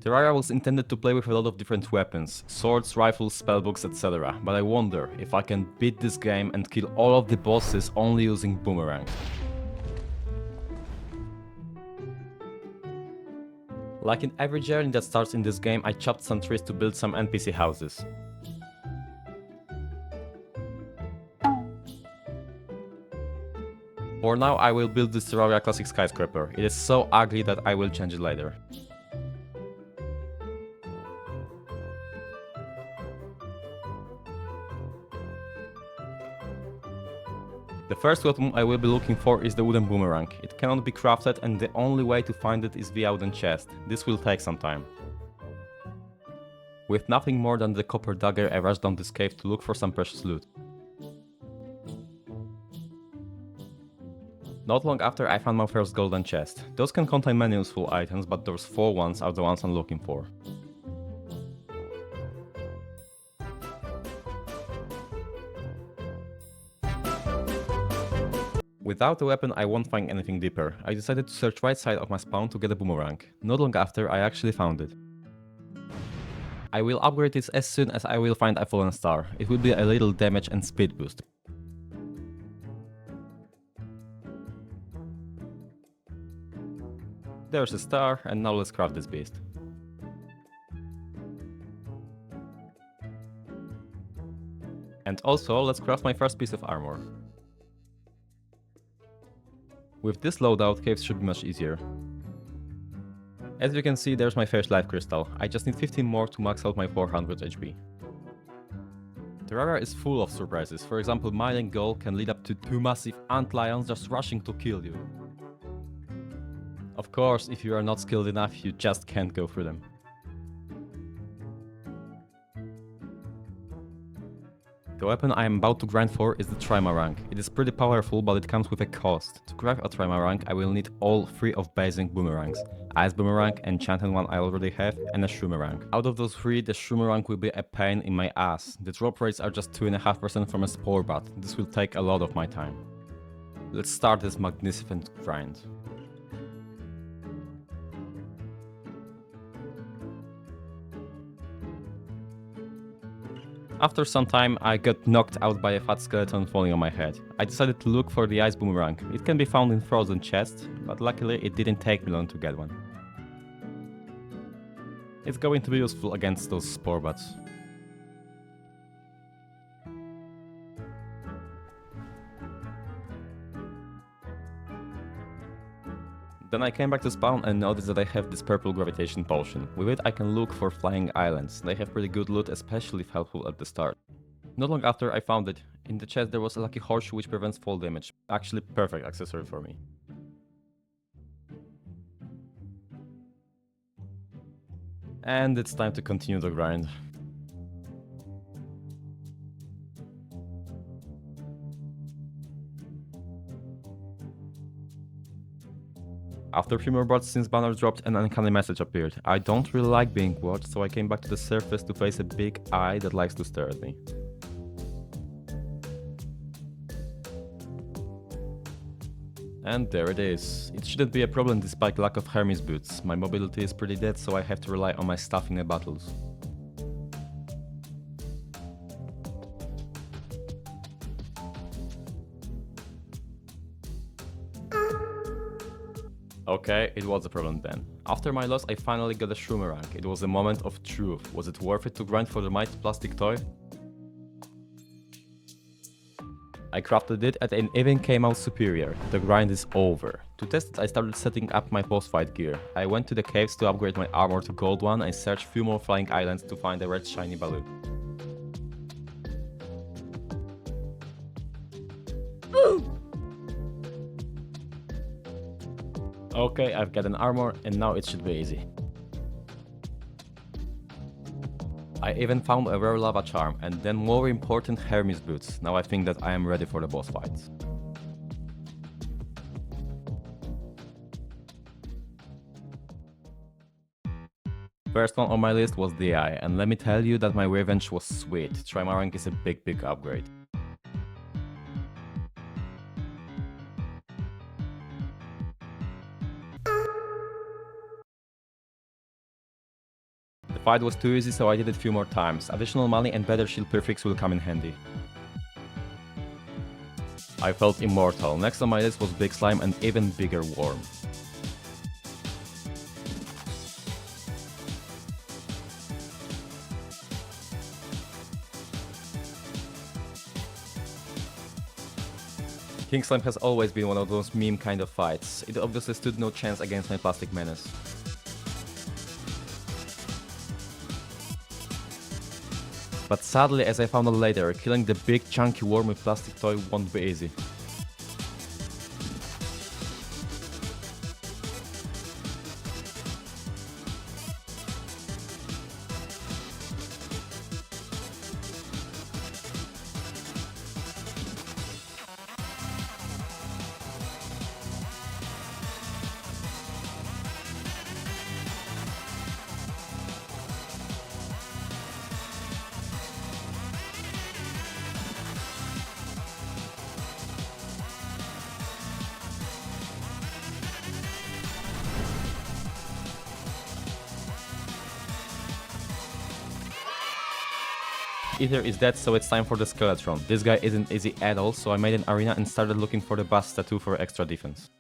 Terraria was intended to play with a lot of different weapons, swords, rifles, spellbooks, etc. But I wonder if I can beat this game and kill all of the bosses only using Boomerang. Like in every journey that starts in this game, I chopped some trees to build some NPC houses. For now I will build this Terraria classic skyscraper. It is so ugly that I will change it later. The first weapon I will be looking for is the wooden boomerang. It cannot be crafted and the only way to find it is via wooden chest. This will take some time. With nothing more than the copper dagger, I rushed down this cave to look for some precious loot. Not long after I found my first golden chest. Those can contain many useful items, but those 4 ones are the ones I'm looking for. Without a weapon I won't find anything deeper. I decided to search right side of my spawn to get a boomerang. Not long after I actually found it. I will upgrade this as soon as I will find a fallen star. It will be a little damage and speed boost. There's a star, and now let's craft this beast. And also, let's craft my first piece of armor. With this loadout, caves should be much easier. As you can see, there's my first life crystal. I just need 15 more to max out my 400 HP. Terraria is full of surprises. For example, mining gold can lead up to 2 massive antlions just rushing to kill you. Of course, if you are not skilled enough, you just can't go through them. The weapon I am about to grind for is the Trimarang. It is pretty powerful, but it comes with a cost. To craft a Trimarang, I will need all 3 of basic boomerangs. Ice Boomerang, enchanted one I already have, and a Shroomerang. Out of those 3, the Shroomerang will be a pain in my ass. The drop rates are just 2.5% from a spore bat. This will take a lot of my time. Let's start this magnificent grind. After some time, I got knocked out by a fat skeleton falling on my head. I decided to look for the ice boomerang. It can be found in frozen chests, but luckily it didn't take me long to get one. It's going to be useful against those spore bats. Then I came back to spawn and noticed that I have this purple gravitation potion. With it I can look for flying islands. They have pretty good loot, especially if helpful at the start. Not long after I found it. In the chest there was a lucky horseshoe which prevents fall damage. Actually perfect accessory for me. And it's time to continue the grind. After a few more bots since banner dropped, an uncanny message appeared. I don't really like being watched, so I came back to the surface to face a big eye that likes to stare at me. And there it is. It shouldn't be a problem despite lack of Hermes boots. My mobility is pretty dead, so I have to rely on my stuff in the battles. Okay, it was a problem then. After my loss, I finally got a Shroomerang. It was a moment of truth. Was it worth it to grind for the mighty plastic toy? I crafted it and it even came out superior. The grind is over. To test it, I started setting up my boss fight gear. I went to the caves to upgrade my armor to gold one and searched few more flying islands to find a red shiny balloon. Okay, I've got an armor and now it should be easy. I even found a rare lava charm and then more important Hermes boots. Now I think that I am ready for the boss fights. First one on my list was the eye, and let me tell you that my revenge was sweet. Trimarang is a big upgrade. fight was too easy, so I did it a few more times. Additional money and better shield prefix will come in handy. I felt immortal. Next on my list was Big Slime and even bigger worm. King Slime has always been one of those meme kind of fights. It obviously stood no chance against my plastic menace. But sadly, as I found out later, killing the big chunky worm with plastic toy won't be easy. Ether is dead, so it's time for the Skeletron. This guy isn't easy at all, so I made an arena and started looking for the bust tattoo for extra defense.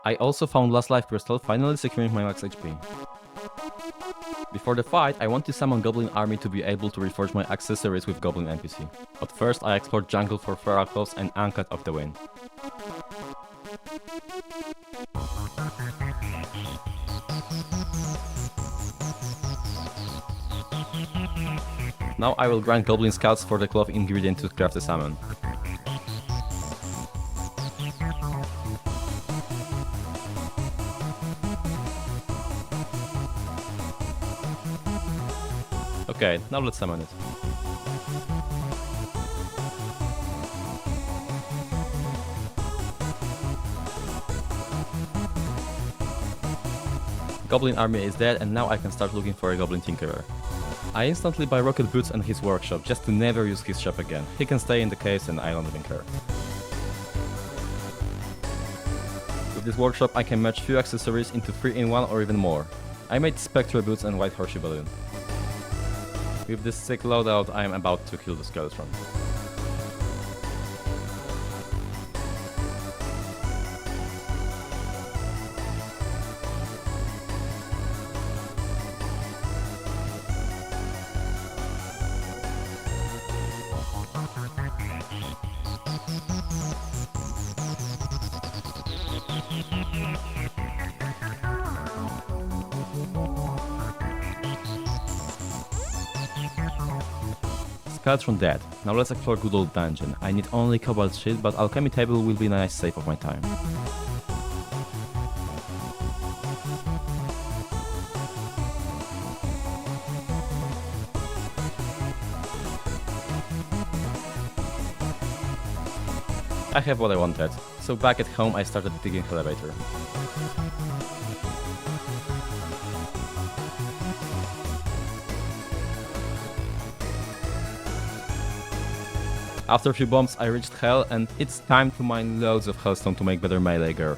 I also found Last Life Crystal, finally securing my max HP. Before the fight, I want to summon Goblin Army to be able to reforge my accessories with Goblin NPC. But first I explored jungle for feral claws and Uncut of the Wind. Now I will grind Goblin Scouts for the cloth ingredient to craft a summon. Okay, now let's summon it. Goblin Army is dead, and now I can start looking for a Goblin Tinkerer. I instantly buy Rocket Boots and his workshop, just to never use his shop again. He can stay in the caves and I don't even care. With this workshop I can merge few accessories into 3-in-1 or even more. I made Spectre Boots and White Horseshoe Balloon. With this sick loadout I am about to kill the Skeletron. Skeletron dead. Now let's explore good old dungeon. I need only Cobalt Shield, but Alchemy Table will be a nice save of my time. I have what I wanted, so back at home I started digging elevator. After a few bombs I reached Hell, and it's time to mine loads of Hellstone to make better melee gear.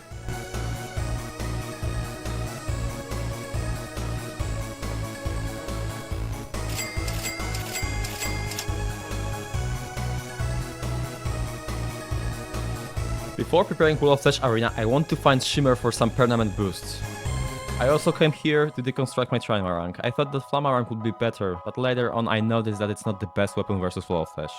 Before preparing Wall of Flesh Arena, I want to find Shimmer for some permanent boosts. I also came here to deconstruct my Trimarang. I thought that Flamarang would be better, but later on I noticed that it's not the best weapon versus Wall of Flesh.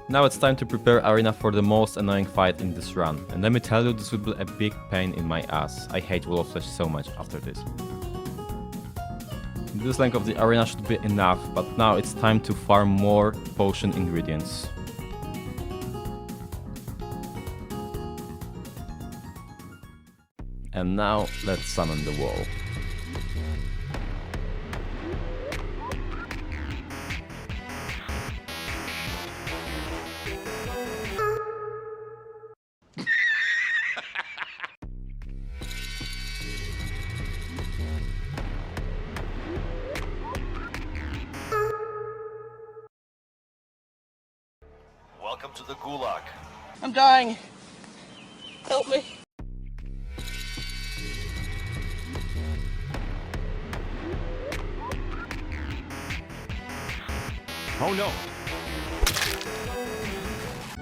Now it's time to prepare Arena for the most annoying fight in this run, and let me tell you, this will be a big pain in my ass. I hate Wall of Flesh so much after this. This length of the arena should be enough, but now it's time to farm more potion ingredients. And now let's summon the wall. Welcome to the Gulag. I'm dying. Help me. Oh no!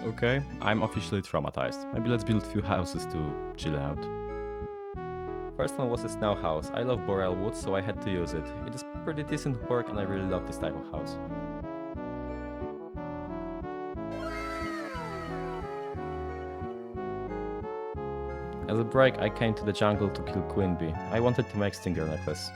Okay, I'm officially traumatized. Maybe let's build a few houses to chill out. First one was a snow house. I love boreal wood, so I had to use it. It is pretty decent work and I really love this type of house. As a break, I came to the jungle to kill Queen Bee. I wanted to make stinger necklace.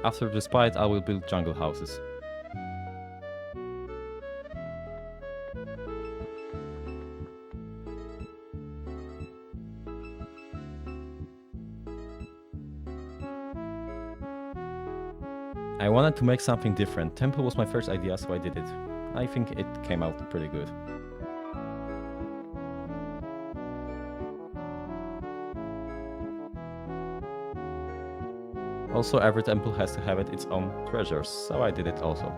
After this fight, I will build jungle houses. I wanted to make something different. Temple was my first idea, so I did it. I think it came out pretty good. Also, every temple has to have its own treasures, so I did it also.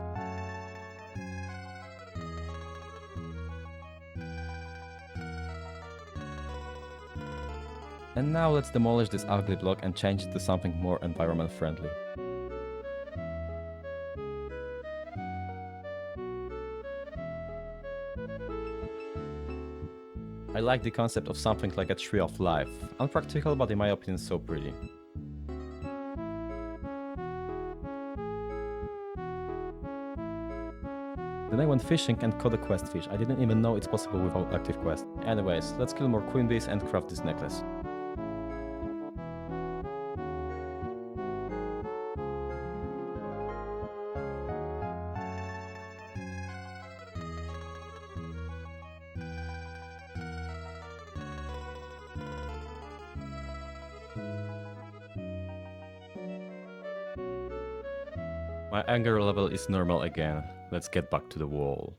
And now let's demolish this ugly block and change it to something more environment friendly. I like the concept of something like a tree of life. Unpractical, but in my opinion so pretty. Then I went fishing and caught a quest fish. I didn't even know it's possible without active quest. Anyways, let's kill more queen bees and craft this necklace. My anger level is normal again. Let's get back to the wall.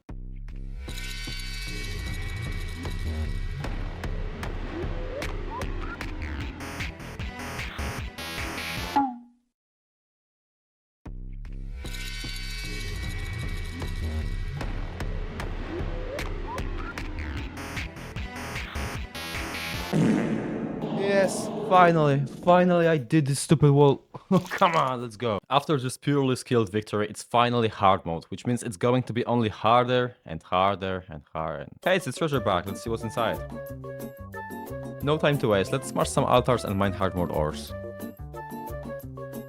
Yes, finally I did this stupid wall. Come on, let's go. After this purely skilled victory, it's finally hard mode, which means it's going to be only harder and harder and harder. Hey, it's a treasure bag, let's see what's inside. No time to waste, let's smash some altars and mine hard mode ores.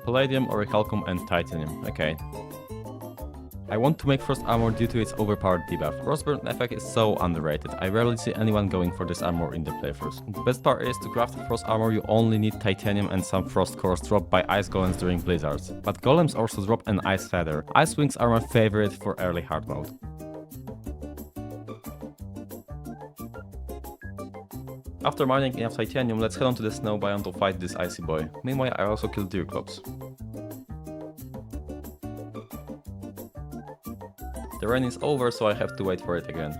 Palladium, orichalcum and titanium, okay. I want to make Frost Armor due to its overpowered debuff. Frostburn effect is so underrated. I rarely see anyone going for this armor in their playthroughs. The best part is, to craft Frost Armor you only need titanium and some frost cores dropped by ice golems during blizzards. But golems also drop an ice feather. Ice wings are my favorite for early hard mode. After mining enough titanium, let's head on to the snow biome to fight this icy boy. Meanwhile, I also killed deer clubs. The rain is over, so I have to wait for it again.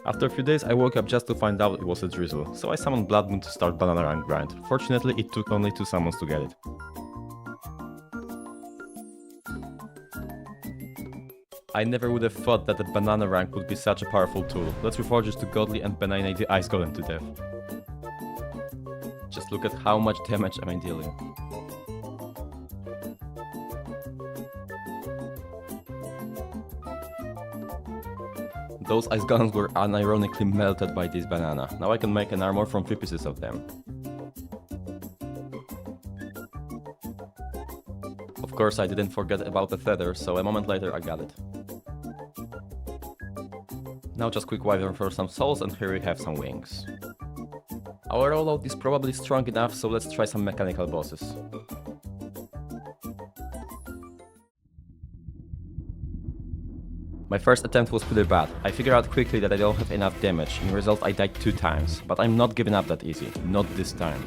After a few days I woke up just to find out it was a drizzle, so I summoned Blood Moon to start banana rank grind. Fortunately it took only 2 summons to get it. I never would have thought that the banana rank would be such a powerful tool. Let's reforge this to godly and banana the ice golem to death. Just look at how much damage am I dealing. Those ice golems were unironically melted by this banana. Now I can make an armor from 3 pieces of them. Of course I didn't forget about the feather, so a moment later I got it. Now just quick wyvern for some souls, and here we have some wings. Our rollout is probably strong enough, so let's try some mechanical bosses. My first attempt was pretty bad. I figured out quickly that I don't have enough damage, in result I died 2 times, but I'm not giving up that easy, not this time.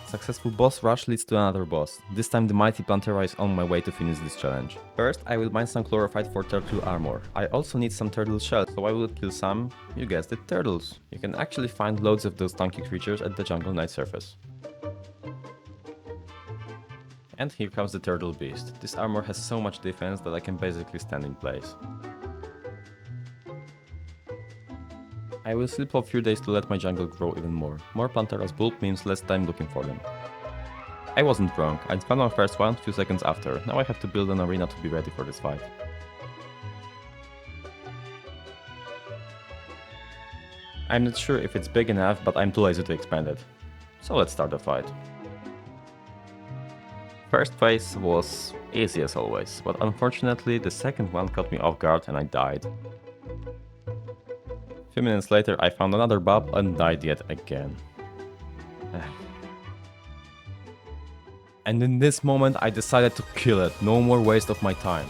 Successful boss rush leads to another boss. This time the mighty Plantera is on my way to finish this challenge. First, I will mine some chlorophyte for turtle armor. I also need some turtle shells, so I will kill some, you guessed it, turtles. You can actually find loads of those tanky creatures at the jungle night surface. And here comes the turtle beast. This armor has so much defense that I can basically stand in place. I will sleep for a few days to let my jungle grow even more. More Planteras bulk means less time looking for them. I wasn't wrong, I found my first one few seconds after. Now I have to build an arena to be ready for this fight. I'm not sure if it's big enough, but I'm too lazy to expand it. So let's start the fight. First phase was easy as always, but unfortunately the second one caught me off guard and I died. Few minutes later I found another bub and died yet again. And in this moment I decided to kill it, no more waste of my time.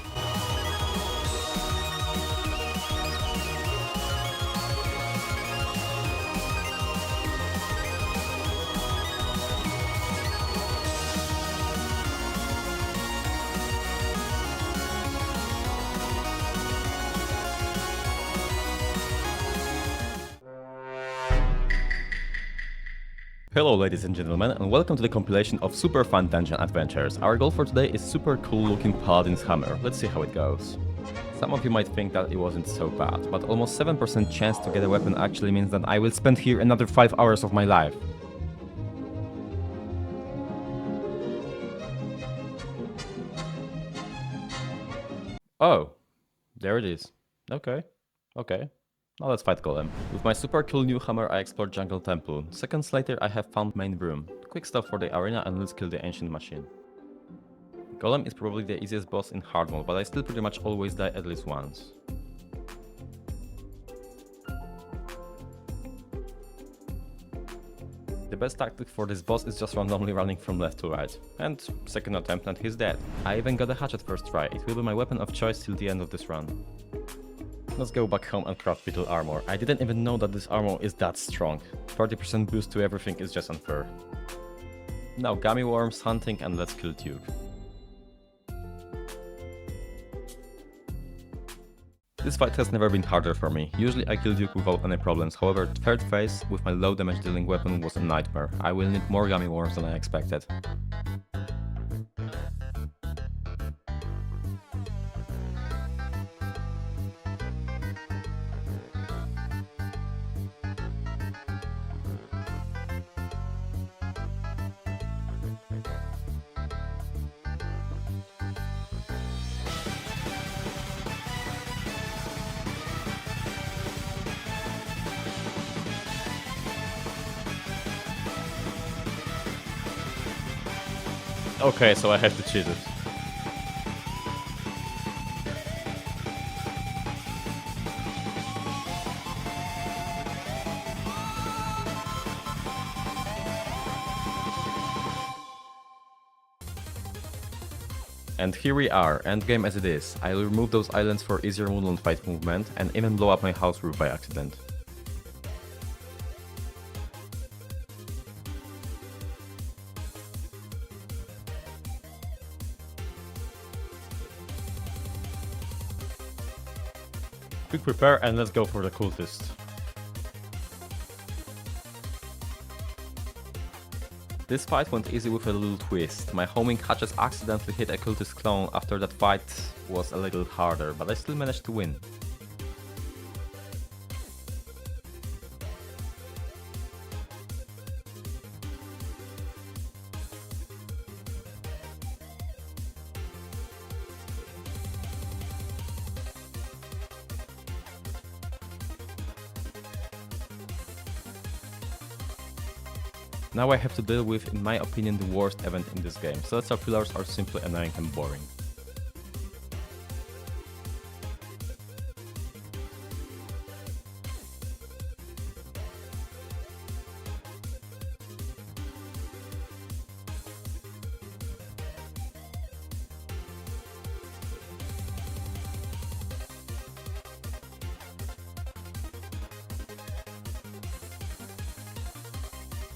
Hello ladies and gentlemen, and welcome to the compilation of super fun dungeon adventures. Our goal for today is super cool looking paladin's hammer. Let's see how it goes. Some of you might think that it wasn't so bad, but almost 7% chance to get a weapon actually means that I will spend here another 5 hours of my life. Oh, there it is. Okay. Now let's fight Golem. With my super cool new hammer I explored Jungle Temple. Seconds later I have found main room. Quick stuff for the arena and let's kill the ancient machine. Golem is probably the easiest boss in hard mode, but I still pretty much always die at least once. The best tactic for this boss is just randomly running from left to right. And second attempt and he's dead. I even got a hatchet first try. It will be my weapon of choice till the end of this run. Let's go back home and craft beetle armor. I didn't even know that this armor is that strong. 30% boost to everything is just unfair. Now gummy worms, hunting, and let's kill Duke. This fight has never been harder for me. Usually I kill Duke without any problems, however third phase with my low damage dealing weapon was a nightmare. I will need more gummy worms than I expected. Okay, so I have to cheat it. And here we are, endgame as it is. I'll remove those islands for easier woodland fight movement and even blow up my house roof by accident. Quick prepare and let's go for the cultist. This fight went easy with a little twist. My homing hatches accidentally hit a cultist clone after that fight was a little harder, but I still managed to win. Now I have to deal with, in my opinion, the worst event in this game. Celestial pillars are simply annoying and boring.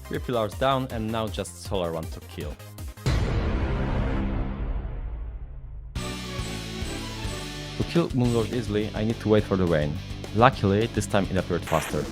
3 pillars down, and now just solar one to kill. To kill Moonlord easily, I need to wait for the rain. Luckily, this time it appeared faster.